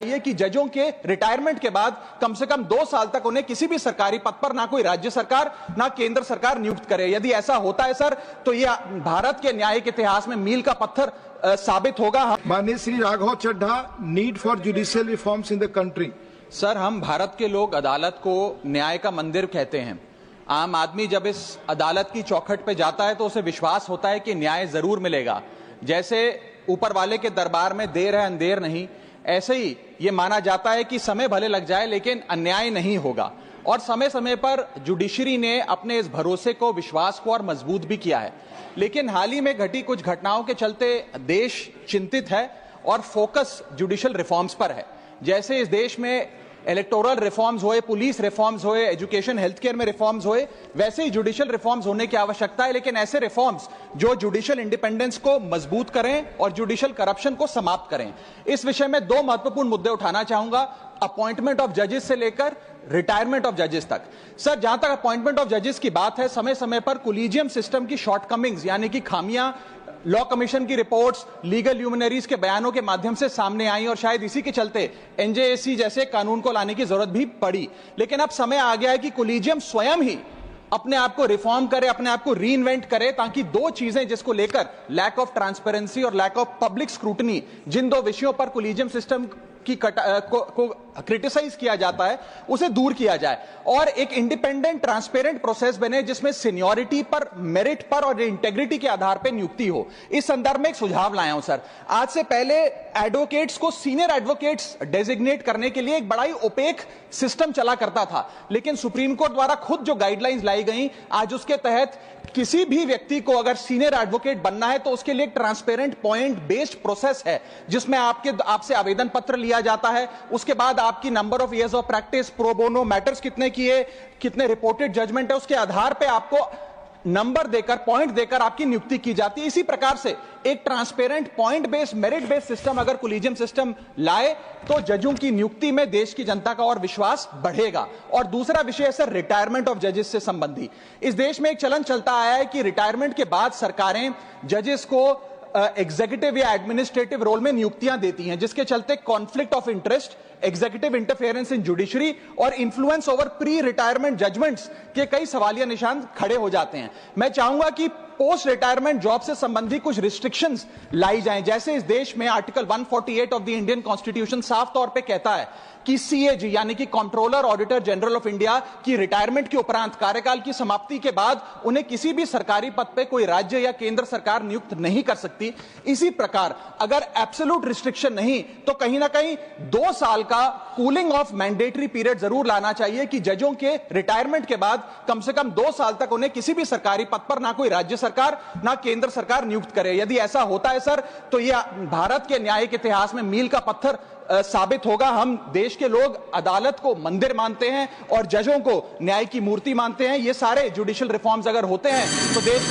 ये कि जजों के रिटायरमेंट के बाद कम से कम 2 साल तक उन्हें किसी भी सरकारी पद पर ना कोई राज्य सरकार ना केंद्र सरकार नियुक्त करे। यदि ऐसा होता है सर, तो ये भारत के न्यायिक इतिहास में मील का पत्थर साबित होगा। माननीय Shri Raghav Chadha, need for judicial reforms in the country. Sir, हम भारत के लोग अदालत को न्याय का मंदिर कहते हैं। आम आदमी जब इस अदालत की चौखट पे जाता है तो उसे विश्वास होता है कि न्याय जरूर मिलेगा। जैसे ऊपर वाले के दरबार में देर है अंधेर नहीं, ऐसे ही ये माना जाता है कि समय भले लग जाए लेकिन अन्याय नहीं होगा। और समय समय पर जुडिशरी ने अपने इस भरोसे को, विश्वास को और मजबूत भी किया है। लेकिन हाल ही में घटी कुछ घटनाओं के चलते देश चिंतित है और फोकस जुडिशियल रिफॉर्म्स पर है। जैसे इस देश में इलेक्टोरल रिफॉर्म्स होए, पुलिस रिफॉर्म्स होए, एजुकेशन हेल्थ केयर में रिफॉर्म्स होए, वैसे ही जुडिशियल रिफॉर्म्स होने की आवश्यकता है। लेकिन ऐसे रिफॉर्म्स जो जुडिशियल इंडिपेंडेंस को मजबूत करें और जुडिशियल करप्शन को समाप्त करें। इस विषय में 2 महत्वपूर्ण मुद्दे उठाना चाहूंगा, अपॉइंटमेंट ऑफ जजेस से लेकर रिटायरमेंट ऑफ जजेस तक। सर, जहां तक अपॉइंटमेंट ऑफ जजेस की बात है, समय समय पर कोलिजियम सिस्टम की शॉर्टकमिंग्स यानी कि खामियां लॉ कमीशन की रिपोर्ट्स, लीगल ल्यूमिनरीज के बयानों के माध्यम से सामने आई और शायद इसी के चलते एनजेएसी जैसे कानून को लाने की जरूरत भी पड़ी। लेकिन अब समय आ गया है कि कोलिजियम स्वयं ही अपने आप को रिफॉर्म करे, अपने आप को रीइन्वेंट करे, ताकि 2 चीजें जिसको लेकर लैक ऑफ ट्रांसपेरेंसी और लैक ऑफ पब्लिक स्क्रूटनी, जिन 2 विषयों पर कोलिजियम सिस्टम की को क्रिटिसाइज किया जाता है, उसे दूर किया जाए और एक इंडिपेंडेंट ट्रांसपेरेंट प्रोसेस बने जिसमें सीनियरिटी पर, मेरिट पर और इंटेग्रिटी के आधार पर नियुक्ति हो। इस संदर्भ में एक सुझाव लाया हूं सर। आज से पहले एडवोकेट्स को सीनियर एडवोकेट्स डेजिग्नेट करने के लिए एक बड़ा ही ओपेक सिस्टम चला करता था, लेकिन सुप्रीम कोर्ट द्वारा खुद जो गाइडलाइंस लाई गई, आज उसके तहत किसी भी व्यक्ति को अगर सीनियर एडवोकेट बनना है तो उसके लिए एक ट्रांसपेरेंट पॉइंट बेस्ड प्रोसेस है, जिसमें आपसे आवेदन पत्र लिया जाता है। उसके बाद आपकी number of years of practice, pro bono matters कितने किए, कितने रिपोर्टेड जजमेंट है, उसके आधार पे आपको नंबर देकर, पॉइंट देकर आपकी नियुक्ति की जाती है। इसी प्रकार से एक transparent point based, merit based system अगर कोलिजियम सिस्टम लाए तो जजों की नियुक्ति में देश की जनता का और विश्वास बढ़ेगा। और दूसरा विषय है सर, रिटायरमेंट ऑफ जजेस से संबंधी। इस देश में एक चलन चलता आया है कि रिटायरमेंट के बाद सरकारें जजेस को एग्जीक्यूटिव या एडमिनिस्ट्रेटिव रोल में नियुक्तियां देती हैं, जिसके चलते conflict of interest, executive interference in judiciary और influence over pre retirement judgments के कई सवालिया निशान खड़े हो जाते हैं। मैं चाहूंगा कि पोस्ट रिटायरमेंट जॉब से संबंधी कुछ रिस्ट्रिक्शंस लाई जाएं। जैसे इस देश में article 148 of the Indian constitution साफ तौर पे कहता है कि सीएजी यानी कि controller auditor general of India की रिटायरमेंट के उपरांत, कार्यकाल की समाप्ति के बाद उन्हें किसी भी सरकारी पद पे कोई राज्य या केंद्र सरकार नियुक्त नहीं कर सकती। इसी प्रकार अगर एब्सोल्यूट रिस्ट्रिक्शन नहीं तो कहीं ना कहीं 2 साल का कूलिंग ऑफ मैंडेटरी पीरियड जरूर लाना चाहिए कि जजों के रिटायरमेंट के बाद कम से कम 2 साल तक उन्हें किसी भी सरकारी पद पर ना कोई राज्य सरकार ना केंद्र सरकार नियुक्त करे। यदि ऐसा होता है सर, तो यह भारत के न्यायिक इतिहास में मील का पत्थर साबित होगा। हम देश के लोग अदालत को मंदिर मानते हैं और जजों को न्याय की मूर्ति मानते हैं। ये सारे जुडिशियल रिफॉर्म्स अगर होते हैं तो देश